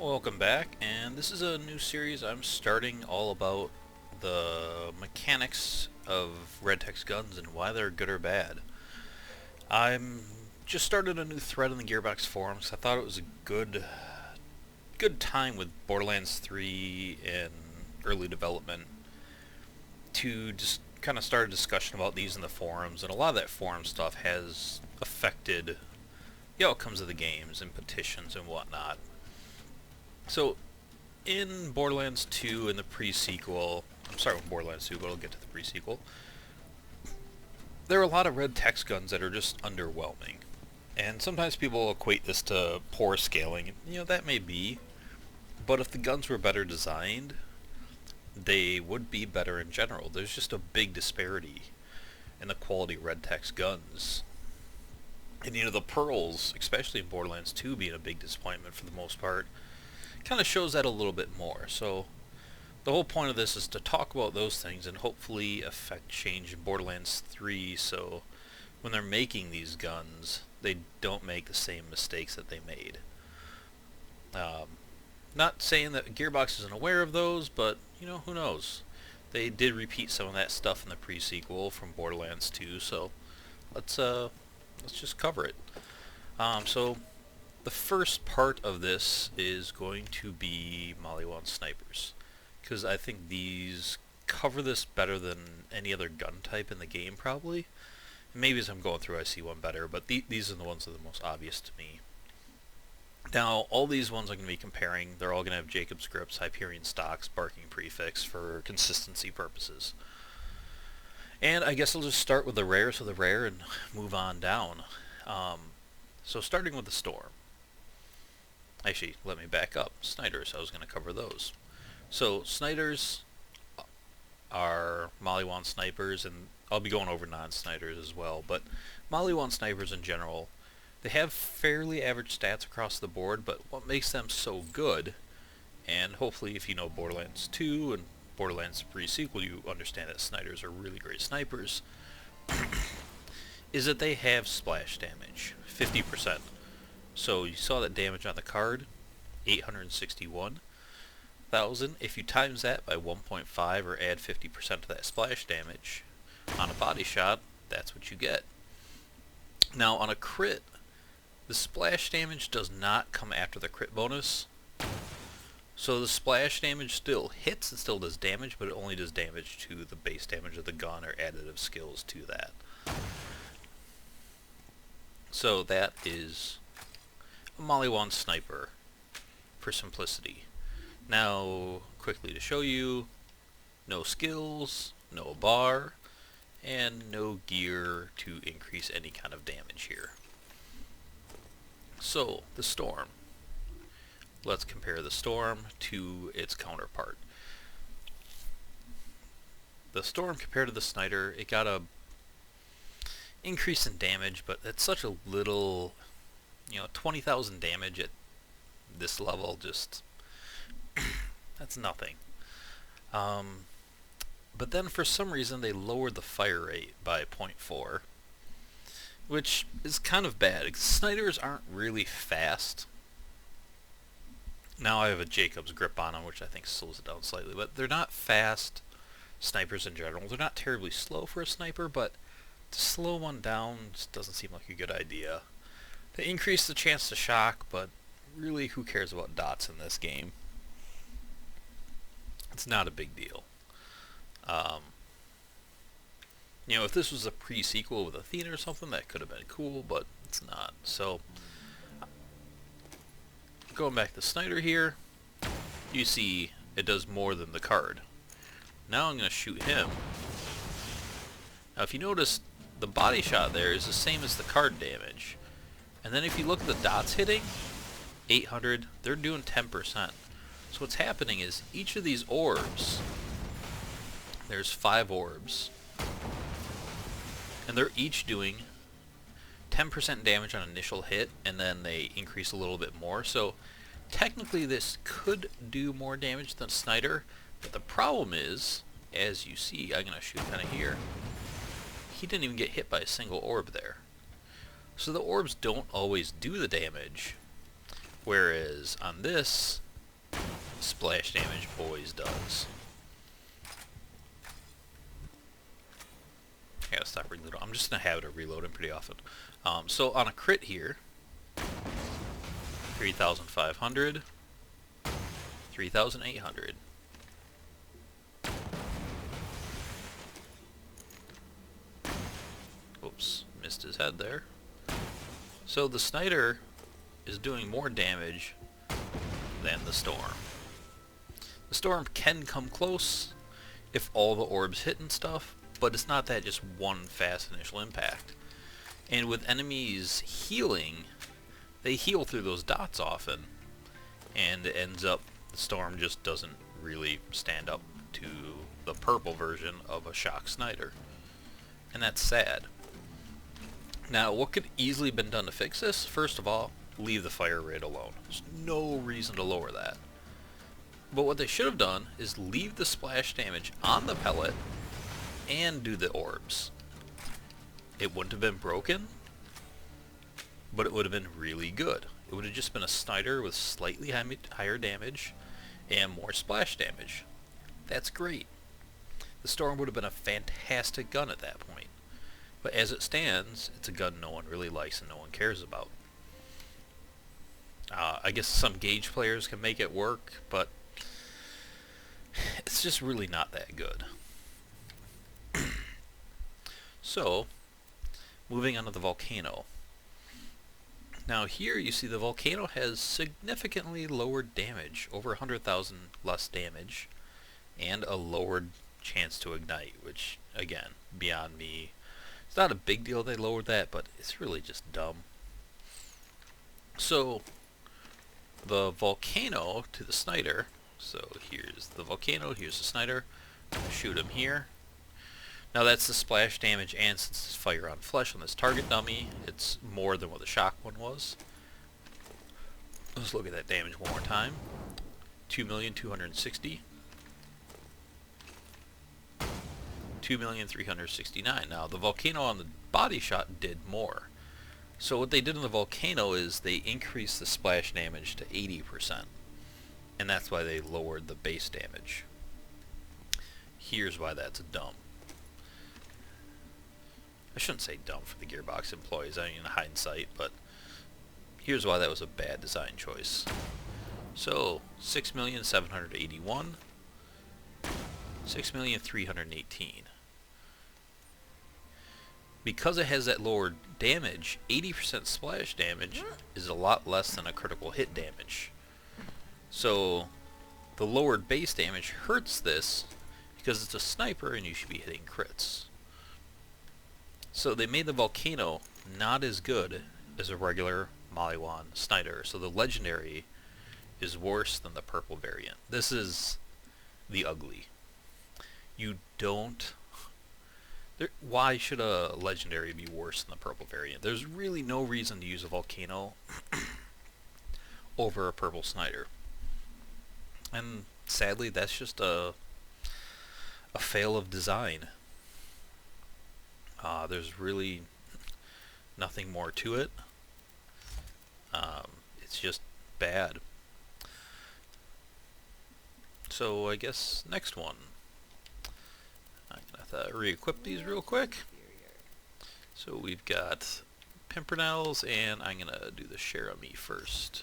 Welcome back, and this is a new series I'm starting all about the mechanics of red text guns and why they're good or bad. I'm just started a new thread on the Gearbox forums. I thought it was a good time with Borderlands 3 in early development to just kind of start a discussion about these in the forums, and a lot of that forum stuff has affected the outcomes of the games and petitions and whatnot. So, in Borderlands 2 and the pre-sequel, I'm starting with Borderlands 2, but I'll get to the pre-sequel, there are a lot of red text guns that are just underwhelming. And sometimes people equate this to poor scaling. That may be, but if the guns were better designed, they would be better in general. There's just a big disparity in the quality of red text guns. And the pearls, especially in Borderlands 2 being a big disappointment for the most part, kind of shows that a little bit more. So the whole point of this is to talk about those things and hopefully affect change in Borderlands 3 so when they're making these guns they don't make the same mistakes that they made. Not saying that Gearbox isn't aware of those, but who knows. They did repeat some of that stuff in the pre-sequel from Borderlands 2, so let's just cover it. So the first part of this is going to be Maliwan snipers, because I think these cover this better than any other gun type in the game probably. Maybe as I'm going through I see one better, but these are the ones that are the most obvious to me. Now, all these ones I'm going to be comparing, they're all going to have Jacob's grips, Hyperion stocks, barking prefix for consistency purposes. And I guess I'll just start with the rares of the rare and move on down. So starting with the Storm. Actually, let me back up. Sniders, I was going to cover those. So, Sniders are Maliwan snipers, and I'll be going over non-Sniders as well, but Maliwan snipers in general, they have fairly average stats across the board, but what makes them so good, and hopefully if you know Borderlands 2 and Borderlands pre-sequel, you understand that Sniders are really great snipers, is that they have splash damage, 50%. So you saw that damage on the card, 861,000. If you times that by 1.5 or add 50% to that splash damage on a body shot, that's what you get. Now on a crit, the splash damage does not come after the crit bonus. So the splash damage still hits, it still does damage, but it only does damage to the base damage of the gun or additive skills to that. So that is a Maliwan sniper for simplicity. Now, quickly to show you, no skills, no bar, and no gear to increase any kind of damage here. So, the Storm. Let's compare the Storm to its counterpart. The Storm compared to the Snider, it got a increase in damage, but it's such a little, 20,000 damage at this level, just that's nothing. But then for some reason they lowered the fire rate by 0.4, which is kind of bad. Sniders aren't really fast. Now I have a Jacob's grip on them, which I think slows it down slightly, but they're not fast snipers in general. They're not terribly slow for a sniper, but to slow one down just doesn't seem like a good idea. They increase the chance to shock, but really who cares about dots in this game? It's not a big deal. If this was a pre-sequel with Athena or something, that could have been cool, but it's not. So, going back to Snider here, you see it does more than the card. Now I'm going to shoot him. Now if you notice, the body shot there is the same as the card damage. And then if you look at the dots hitting, 800, they're doing 10%. So what's happening is each of these orbs, there's 5 orbs, and they're each doing 10% damage on initial hit, and then they increase a little bit more. So technically this could do more damage than Snider, but the problem is, as you see, I'm going to shoot kind of here, he didn't even get hit by a single orb there. So the orbs don't always do the damage, whereas on this, splash damage always does. I gotta stop reloading. I'm just in a habit of reloading pretty often. So on a crit here, 3,500, 3,800. Oops, missed his head there. So the Snider is doing more damage than the Storm. The Storm can come close if all the orbs hit and stuff, but it's not that just one fast initial impact. And with enemies healing, they heal through those dots often, and it ends up the Storm just doesn't really stand up to the purple version of a shock Snider. And that's sad. Now, what could easily been done to fix this? First of all, leave the fire rate alone. There's no reason to lower that. But what they should have done is leave the splash damage on the pellet and do the orbs. It wouldn't have been broken, but it would have been really good. It would have just been a Snider with slightly higher damage and more splash damage. That's great. The Storm would have been a fantastic gun at that point. But as it stands, it's a gun no one really likes and no one cares about. I guess some gauge players can make it work, but it's just really not that good. So, moving on to the Volcano. Now here you see the Volcano has significantly lowered damage, over 100,000 less damage, and a lowered chance to ignite, which, again, beyond me. It's not a big deal they lowered that, but it's really just dumb. So, the Volcano to the Snider. So here's the Volcano, here's the Snider. Shoot him here. Now that's the splash damage, and since it's fire on flesh on this target dummy, it's more than what the shock one was. Let's look at that damage one more time. 2,260,000. 2,369,000. Now the Volcano on the body shot did more. So what they did in the Volcano is they increased the splash damage to 80%. And that's why they lowered the base damage. Here's why that's dumb. I shouldn't say dumb for the Gearbox employees, I mean in hindsight, but here's why that was a bad design choice. So, 6,781,000, 6,318,000. Because it has that lower damage, 80% splash damage is a lot less than a critical hit damage. So, the lowered base damage hurts this because it's a sniper and you should be hitting crits. So they made the Volcano not as good as a regular Maliwan Snider. So the legendary is worse than the purple variant. This is the ugly. You don't... why should a legendary be worse than the purple variant? There's really no reason to use a Volcano over a purple Snider. And sadly, that's just a fail of design. There's really nothing more to it. It's just bad. So I guess next one. I'm going to have to re-equip these real quick. So we've got Pimpernels, and I'm going to do the cher-ami first.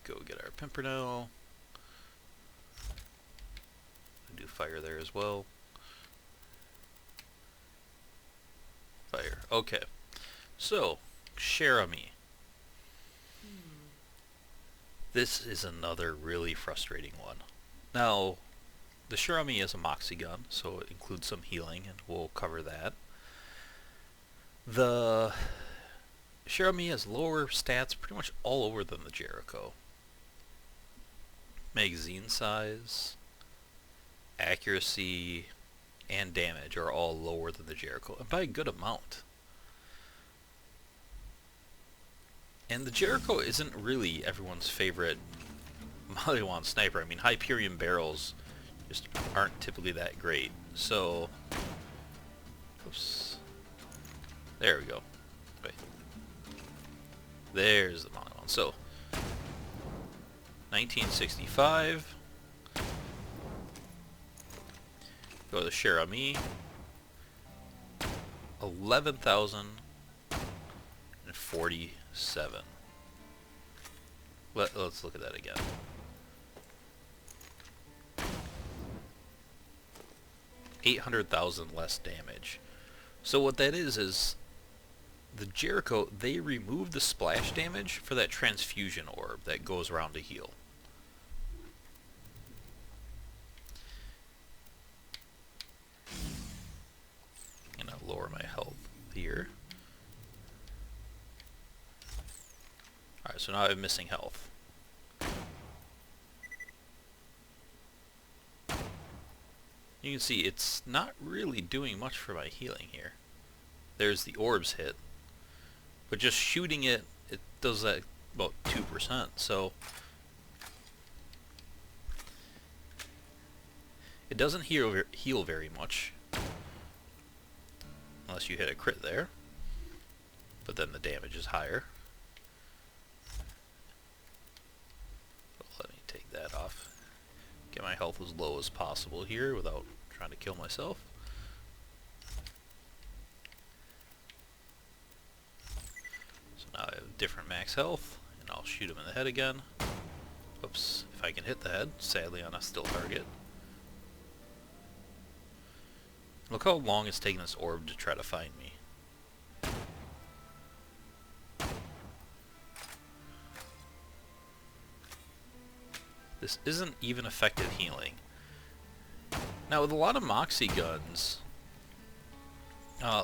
Go get our Pimpernel. Do fire there as well. Fire. Okay. So, cher-ami. This is another really frustrating one. Now, the cher-ami is a Moxy gun, so it includes some healing, and we'll cover that. The cher-ami has lower stats pretty much all over than the Jericho. Magazine size, accuracy, and damage are all lower than the Jericho, and by a good amount. And the Jericho isn't really everyone's favorite Maliwan sniper. I mean, Hyperion barrels just aren't typically that great. So, oops. There we go. Wait. There's the Maliwan. So, 1965. Go to cher-ami. 11,047. Let's look at that again. $800,000 less damage. So what that is the Jericho, they removed the splash damage for that transfusion orb that goes around to heal. I'm gonna lower my health here. Alright, so now I'm missing health. You can see it's not really doing much for my healing here. There's the orbs hit, but just shooting it, it does that about 2%, so it doesn't heal very much, unless you hit a crit there, but then the damage is higher. Let me take that off. Get my health as low as possible here without trying to kill myself. So now I have different max health, and I'll shoot him in the head again. Oops, if I can hit the head, sadly on a still target. Look how long it's taking this orb to try to find me. This isn't even effective healing. Now with a lot of Moxy guns,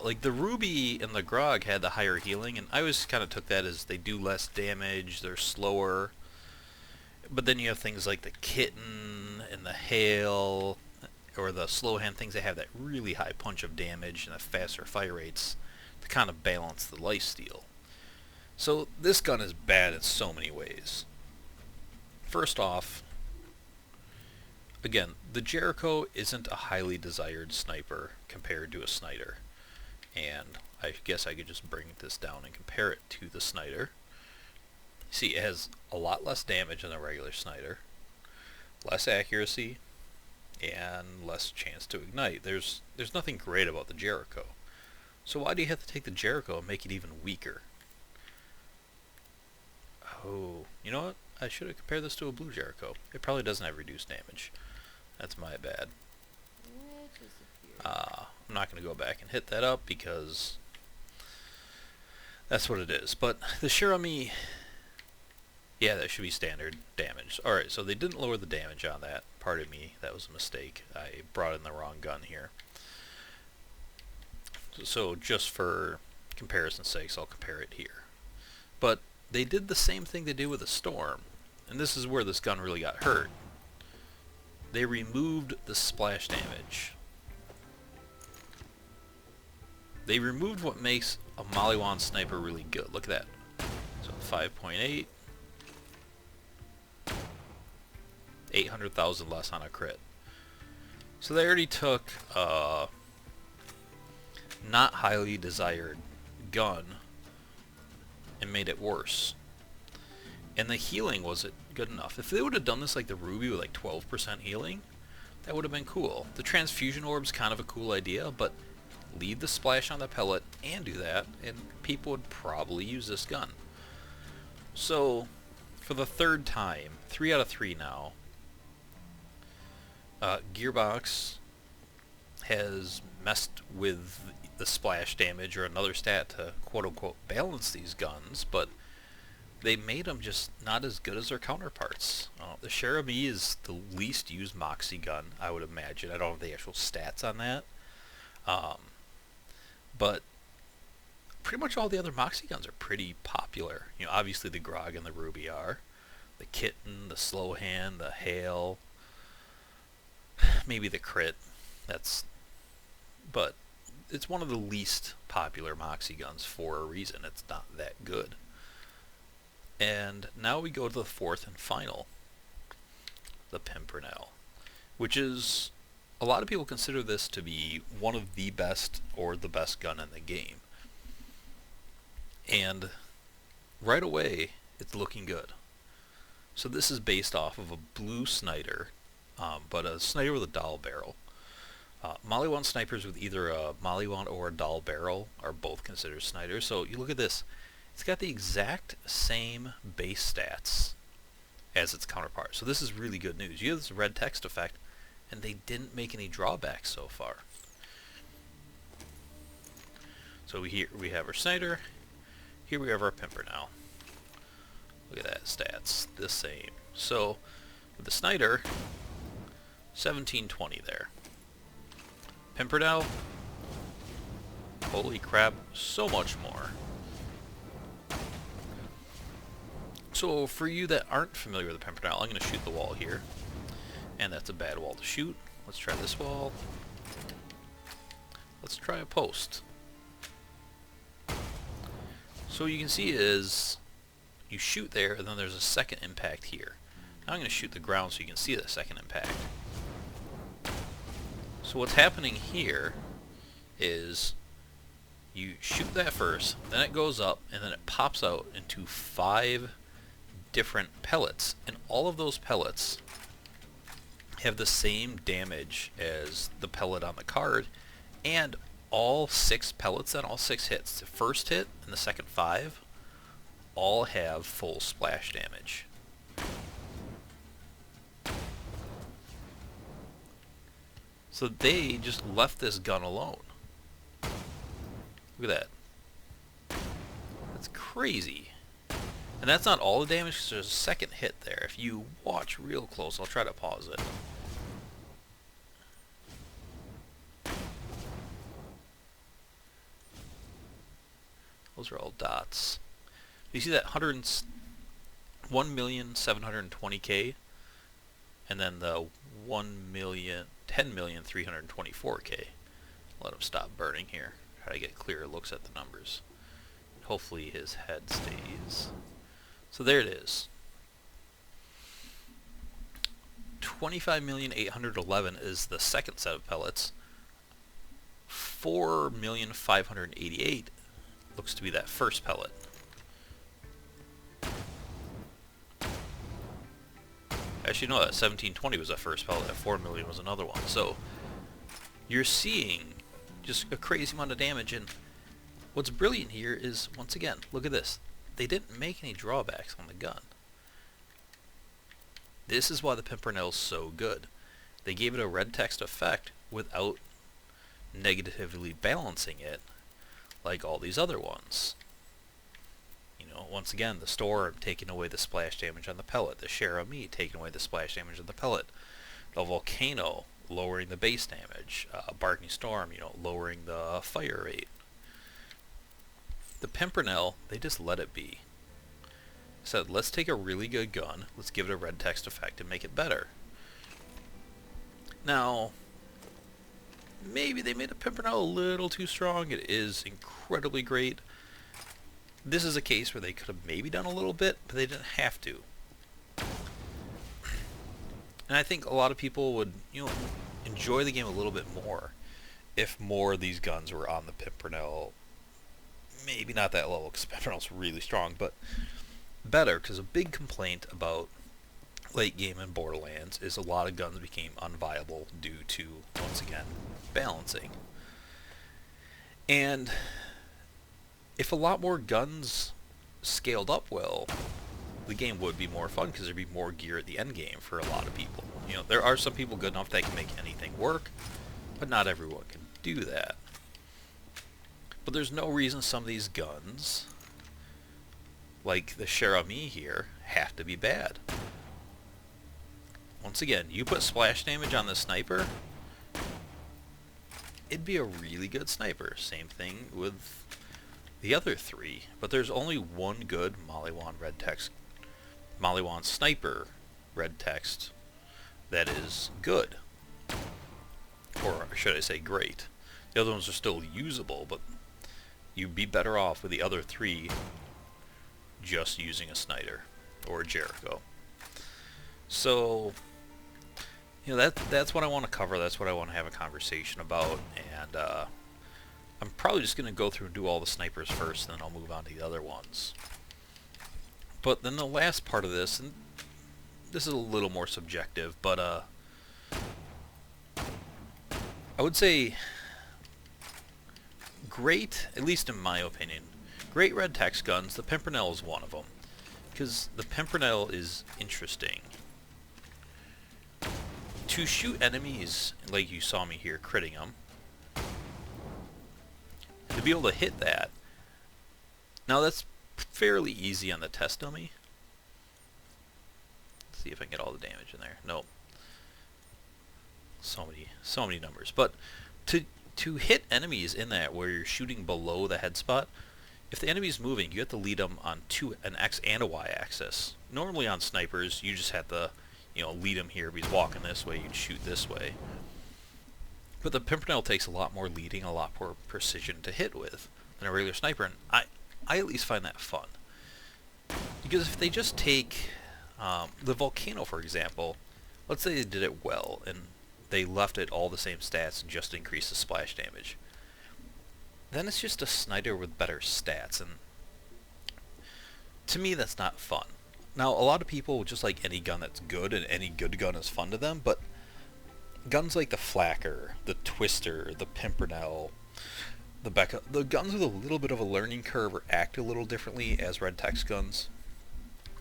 like the Ruby and the Grog had the higher healing, and I always kind of took that as they do less damage, they're slower. But then you have things like the Kitten and the Hail, or the Slow Hand, things that have that really high punch of damage and the faster fire rates to kind of balance the lifesteal. So this gun is bad in so many ways. First off, again, the Jericho isn't a highly desired sniper compared to a Sniper. And I guess I could just bring this down and compare it to the Sniper. See, it has a lot less damage than a regular Sniper, less accuracy, and less chance to ignite. There's nothing great about the Jericho. So why do you have to take the Jericho and make it even weaker? Oh, you know what? I should have compared this to a blue Jericho. It probably doesn't have reduced damage. That's my bad. I'm not going to go back and hit that up because that's what it is. But the cher-ami, yeah, that should be standard damage. Alright, so they didn't lower the damage on that. Pardon me, that was a mistake. I brought in the wrong gun here. So just for comparison's sakes, I'll compare it here. But they did the same thing they did with the Storm. And this is where this gun really got hurt. They removed the splash damage. They removed what makes a Maliwan sniper really good. Look at that. So 5.8. 800,000 less on a crit. So they already took not highly desired gun and made it worse. And the healing wasn't good enough. If they would have done this like the Ruby with like 12% healing, that would have been cool. The transfusion orb's kind of a cool idea, but leave the splash on the pellet and do that, and people would probably use this gun. So, for the third time, 3 out of 3 now, Gearbox has messed with the splash damage or another stat to quote-unquote balance these guns, but they made them just not as good as their counterparts. The cher-ami is the least used Moxy gun, I would imagine. I don't have the actual stats on that. But pretty much all the other Moxy guns are pretty popular. You know, obviously the Grog and the Ruby are. The Kitten, the Slow Hand, the Hail, maybe the Crit. But it's one of the least popular Moxy guns for a reason. It's not that good. And now we go to the fourth and final, the Pimpernel, which is, a lot of people consider this to be one of the best or the best gun in the game. And right away, it's looking good. So this is based off of a blue Snider, but a Snider with a dowel barrel. Maliwan snipers with either a Maliwan or a dowel barrel are both considered Sniders. So you look at this. It's got the exact same base stats as its counterpart. So this is really good news. You have this red text effect, and they didn't make any drawbacks so far. So here we have our Snider. Here we have our Pimpernel. Look at that, stats, the same. So with the Snider, 1720 there. Pimpernel, holy crap, so much more. So for you that aren't familiar with the Pimpernel, I'm going to shoot the wall here. And that's a bad wall to shoot. Let's try this wall. Let's try a post. So what you can see is you shoot there, and then there's a second impact here. Now I'm going to shoot the ground so you can see the second impact. So what's happening here is you shoot that first, then it goes up, and then it pops out into 5 different pellets. And all of those pellets have the same damage as the pellet on the card, and all 6 pellets and all 6 hits, the first hit and the second 5, all have full splash damage. So they just left this gun alone. Look at that. That's crazy. And that's not all the damage, because there's a second hit there. If you watch real close, I'll try to pause it. Those are all dots. You see that 1,720,000, and then the 10,324,000. Let him stop burning here. Try to get clearer looks at the numbers. Hopefully his head stays. So there it is. 25,811 is the second set of pellets. 4,588 looks to be that first pellet. Actually, no, that 1720 was that first pellet. That 4 million was another one. So you're seeing just a crazy amount of damage. And what's brilliant here is, once again, look at this. They didn't make any drawbacks on the gun. This is why the Pimpernel is so good. They gave it a red text effect without negatively balancing it like all these other ones. You know, once again, the Storm taking away the splash damage on the pellet, the cher-ami taking away the splash damage on the pellet, the Volcano lowering the base damage, Barking Storm, you know, lowering the fire rate. The Pimpernel, they just let it be. Said, let's take a really good gun, let's give it a red text effect and make it better. Now, maybe they made a Pimpernel a little too strong. It is incredibly great. This is a case where they could have maybe done a little bit, but they didn't have to. And I think a lot of people would, you know, enjoy the game a little bit more if more of these guns were on the Pimpernel. Maybe not that level, because Pimpernel's really strong, but better, because a big complaint about late game in Borderlands is a lot of guns became unviable due to, once again, balancing. And if a lot more guns scaled up well, the game would be more fun, because there'd be more gear at the end game for a lot of people. You know, there are some people good enough that can make anything work, but not everyone can do that. But there's no reason some of these guns, like the cher-ami here, have to be bad. Once again, you put splash damage on the sniper, it'd be a really good sniper. Same thing with the other 3. But there's only one good Maliwan sniper red text that is good. Or should I say great. The other ones are still usable, but you'd be better off with the other 3 just using a Snider or a Jericho. So, you know, that's what I want to cover. That's what I want to have a conversation about. And I'm probably just going to go through and do all the snipers first, and then I'll move on to the other ones. But then the last part of this, and this is a little more subjective, but I would say great, at least in my opinion, great red text guns. The Pimpernel is one of them, because the Pimpernel is interesting. To shoot enemies, like you saw me here, critting them, to be able to hit that, now that's fairly easy on the test dummy. Let's see if I can get all the damage in there. Nope. So many numbers. But to hit enemies in that where you're shooting below the head spot, if the enemy's moving, you have to lead them on an X and a Y axis. Normally on snipers, you just have to, you know, lead him here. If he's walking this way, you'd shoot this way. But the Pimpernel takes a lot more leading, a lot more precision to hit with than a regular sniper, and I at least find that fun. Because if they just take the Volcano, for example, let's say they did it well, and they left it all the same stats and just increased the splash damage, then it's just a sniper with better stats, and to me that's not fun. Now, a lot of people, just like any gun that's good, and any good gun is fun to them, but guns like the Flacker, the Twister, the Pimpernel, the Becca, the guns with a little bit of a learning curve or act a little differently as red text guns,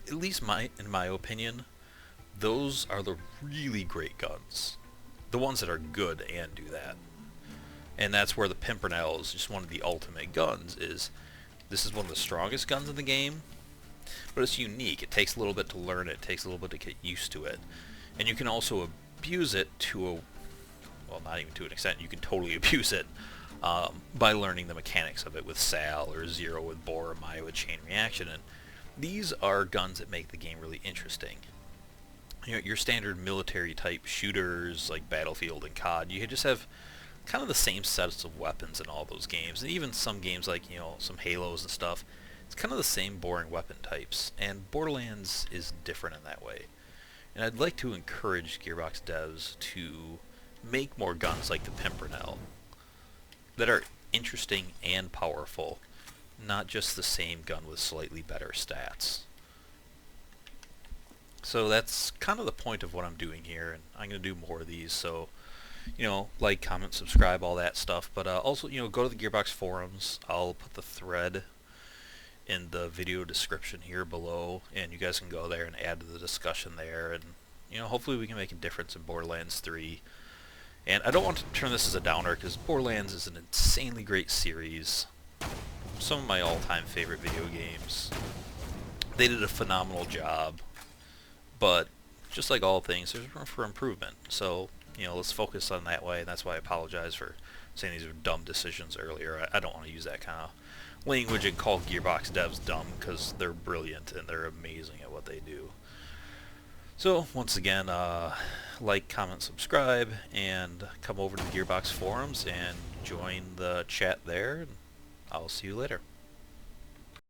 at least in my opinion, those are the really great guns. The ones that are good and do that. And that's where the Pimpernel is just one of the ultimate guns. This is one of the strongest guns in the game, but it's unique. It takes a little bit to learn it. It takes a little bit to get used to it. And you can also abuse it to a, well, not even to an extent, you can totally abuse it by learning the mechanics of it with Sal or Zero with Bore or Maya with Chain Reaction. And these are guns that make the game really interesting. You know, your standard military type shooters like Battlefield and COD, you just have kind of the same sets of weapons in all those games, and even some games like, you know, some Halos and stuff, it's kind of the same boring weapon types, and Borderlands is different in that way. And I'd like to encourage Gearbox devs to make more guns like the Pimpernel that are interesting and powerful, not just the same gun with slightly better stats. So that's kind of the point of what I'm doing here, and I'm going to do more of these, so, you know, like, comment, subscribe, all that stuff, but also, you know, go to the Gearbox forums. I'll put the thread in the video description here below, and you guys can go there and add to the discussion there, and, you know, hopefully we can make a difference in Borderlands 3. And I don't want to turn this as a downer, because Borderlands is an insanely great series. Some of my all-time favorite video games. They did a phenomenal job. But just like all things, there's room for improvement. So, you know, let's focus on that way. And that's why I apologize for saying these are dumb decisions earlier. I don't want to use that kind of language and call Gearbox devs dumb, because they're brilliant and they're amazing at what they do. So, once again, like, comment, subscribe, and come over to the Gearbox forums and join the chat there. I'll see you later.